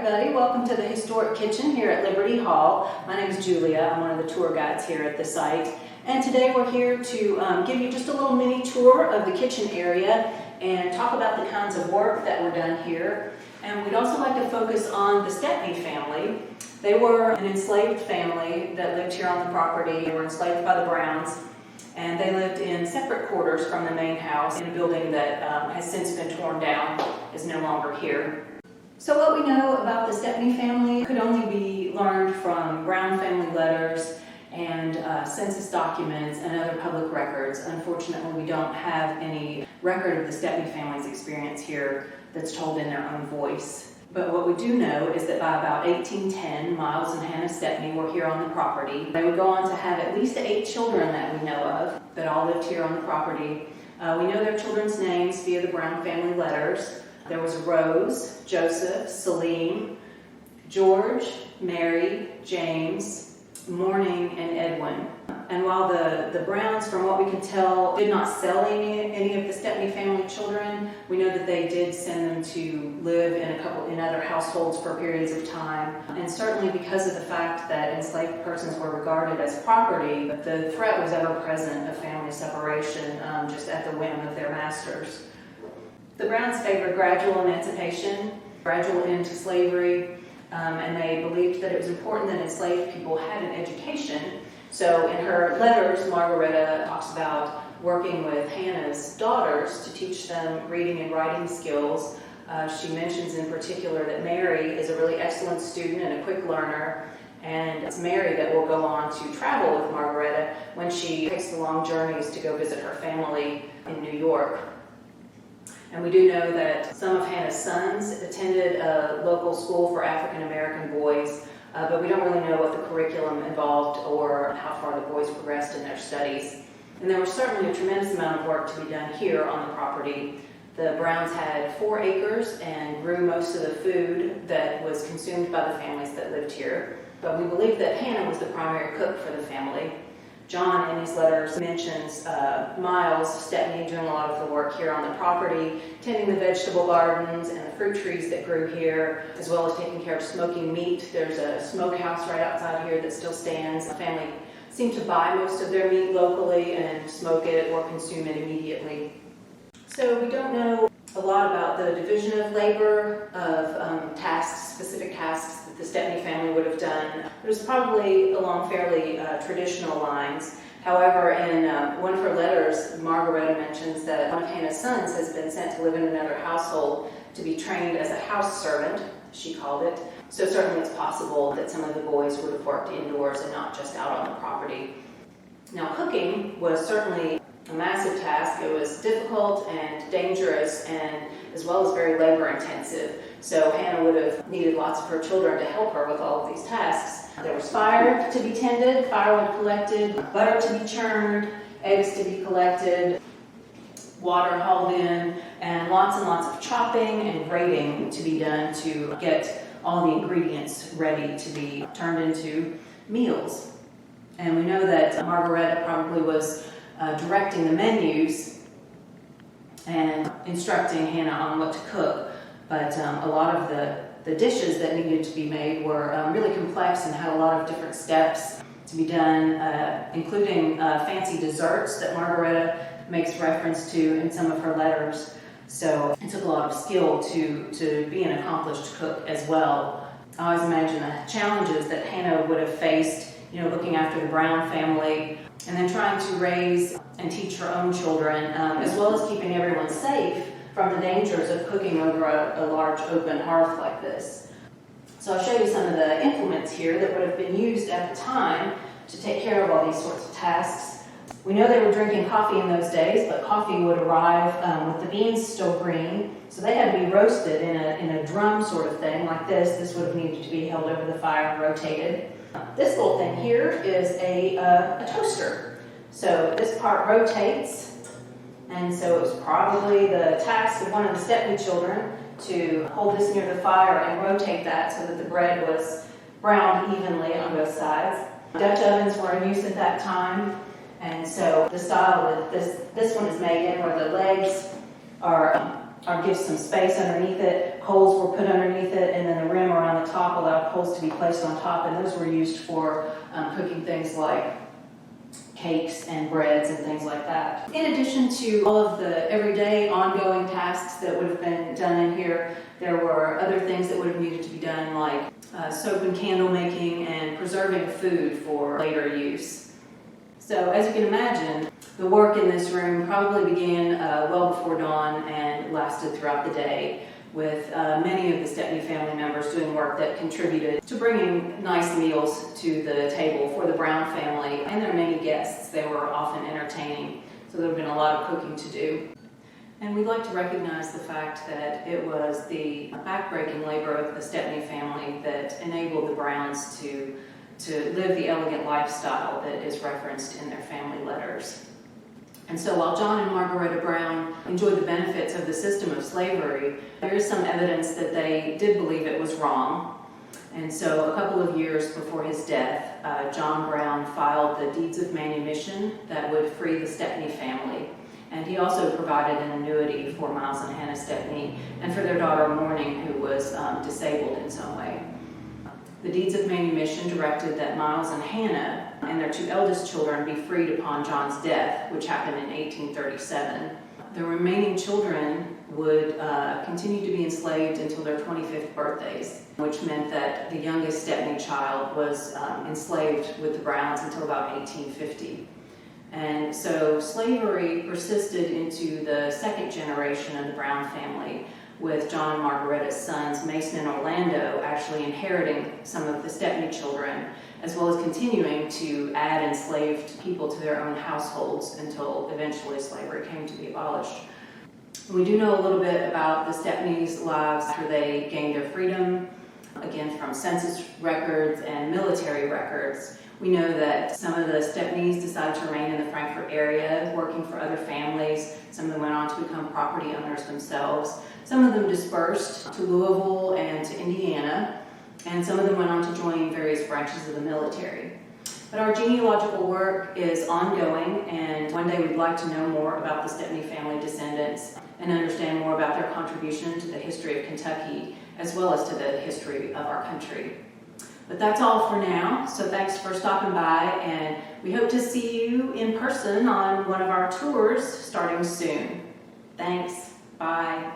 everybody. Welcome to the historic kitchen here at Liberty Hall. My name is Julia. I'm one of the tour guides here at the site. And today we're here to give you just a little mini tour of the kitchen area and talk about the kinds of work that were done here. And we'd also like to focus on the Stepney family. They were an enslaved family that lived here on the property. They were enslaved by the Browns, and they lived in separate quarters from the main house in a building that has since been torn down, is no longer here. So what we know about the Stepney family could only be learned from Brown family letters and census documents and other public records. Unfortunately, we don't have any record of the Stepney family's experience here that's told in their own voice. But what we do know is that by about 1810, Miles and Hannah Stepney were here on the property. They would go on to have at least 8 children that we know of that all lived here on the property. We know their children's names via the Brown family letters. There was Rose, Joseph, Selim, George, Mary, James, Mourning, and Edwin. And while the Browns, from what we can tell, did not sell any of the Stepney family children, we know that they did send them to live in other households for periods of time. And certainly because of the fact that enslaved persons were regarded as property, the threat was ever present of family separation just at the whim of their masters. The Browns favored gradual emancipation, gradual end to slavery, and they believed that it was important that enslaved people had an education. So in her letters, Margaretta talks about working with Hannah's daughters to teach them reading and writing skills. She mentions in particular that Mary is a really excellent student and a quick learner, and it's Mary that will go on to travel with Margaretta when she takes the long journeys to go visit her family in New York. And we do know that some of Hannah's sons attended a local school for African American boys, but we don't really know what the curriculum involved or how far the boys progressed in their studies. And there was certainly a tremendous amount of work to be done here on the property. The Browns had 4 acres and grew most of the food that was consumed by the families that lived here. But we believe that Hannah was the primary cook for the family. John, in his letters, mentions Miles Stepney doing a lot of the work here on the property, tending the vegetable gardens and the fruit trees that grew here, as well as taking care of smoking meat. There's a smokehouse right outside here that still stands. The family seemed to buy most of their meat locally and smoke it or consume it immediately. So we don't know a lot about the division of labor, of tasks, specific tasks that the Stepney family would have done. It was probably along fairly traditional lines. However, in one of her letters, Margaretta mentions that one of Hannah's sons has been sent to live in another household to be trained as a house servant, she called it. So certainly it's possible that some of the boys would have worked indoors and not just out on the property. Now, cooking was certainly a massive task. It was difficult and dangerous and as well as very labor intensive. So Hannah would have needed lots of her children to help her with all of these tasks. There was fire to be tended, firewood collected, butter to be churned, eggs to be collected, water hauled in, and lots of chopping and grating to be done to get all the ingredients ready to be turned into meals. And we know that Margaretta probably was directing the menus and instructing Hannah on what to cook, but a lot of the dishes that needed to be made were really complex and had a lot of different steps to be done, including fancy desserts that Margaretta makes reference to in some of her letters. So it took a lot of skill to be an accomplished cook as well. I always imagine the challenges that Hannah would have faced, looking after the Brown family, and then trying to raise and teach her own children, as well as keeping everyone safe from the dangers of cooking over a large open hearth like this. So I'll show you some of the implements here that would have been used at the time to take care of all these sorts of tasks. We know they were drinking coffee in those days, but coffee would arrive with the beans still green, so they had to be roasted in a drum sort of thing like this. This would have needed to be held over the fire and rotated. This little thing here is a toaster. So this part rotates, and so it was probably the task of one of the Stepney children to hold this near the fire and rotate that so that the bread was browned evenly on both sides. Dutch ovens were in use at that time, and so the style that this one is made in, where the legs are or gives some space underneath it. Poles were put underneath it, and then the rim around the top allowed poles to be placed on top, and those were used for cooking things like cakes and breads and things like that. In addition to all of the everyday ongoing tasks that would have been done in here, there were other things that would have needed to be done, like soap and candle making and preserving food for later use. So as you can imagine, the work in this room probably began well before dawn and lasted throughout the day, with many of the Stepney family members doing work that contributed to bringing nice meals to the table for the Brown family and their many guests. They were often entertaining, so there would have been a lot of cooking to do. And we'd like to recognize the fact that it was the backbreaking labor of the Stepney family that enabled the Browns to live the elegant lifestyle that is referenced in their family letters. And so while John and Margaretta Brown enjoyed the benefits of the system of slavery, there is some evidence that they did believe it was wrong. And so a couple of years before his death, John Brown filed the deeds of manumission that would free the Stepney family. And he also provided an annuity for Miles and Hannah Stepney and for their daughter Mourning, who was disabled in some way. The deeds of manumission directed that Miles and Hannah and their two eldest children be freed upon John's death, which happened in 1837. The remaining children would continue to be enslaved until their 25th birthdays, which meant that the youngest Stepney child was enslaved with the Browns until about 1850. And so slavery persisted into the second generation of the Brown family, with John and Margaretta's sons, Mason and Orlando, actually inheriting some of the Stepney children, as well as continuing to add enslaved people to their own households until eventually slavery came to be abolished. We do know a little bit about the Stepneys' lives after they gained their freedom, again from census records and military records. We know that some of the Stepneys decided to remain in the Frankfort area, working for other families. Some of them went on to become property owners themselves. Some of them dispersed to Louisville and to Indiana, and some of them went on to join various branches of the military. But our genealogical work is ongoing, and one day we'd like to know more about the Stepney family descendants and understand more about their contribution to the history of Kentucky, as well as to the history of our country. But that's all for now, so thanks for stopping by, and we hope to see you in person on one of our tours starting soon. Thanks. Bye.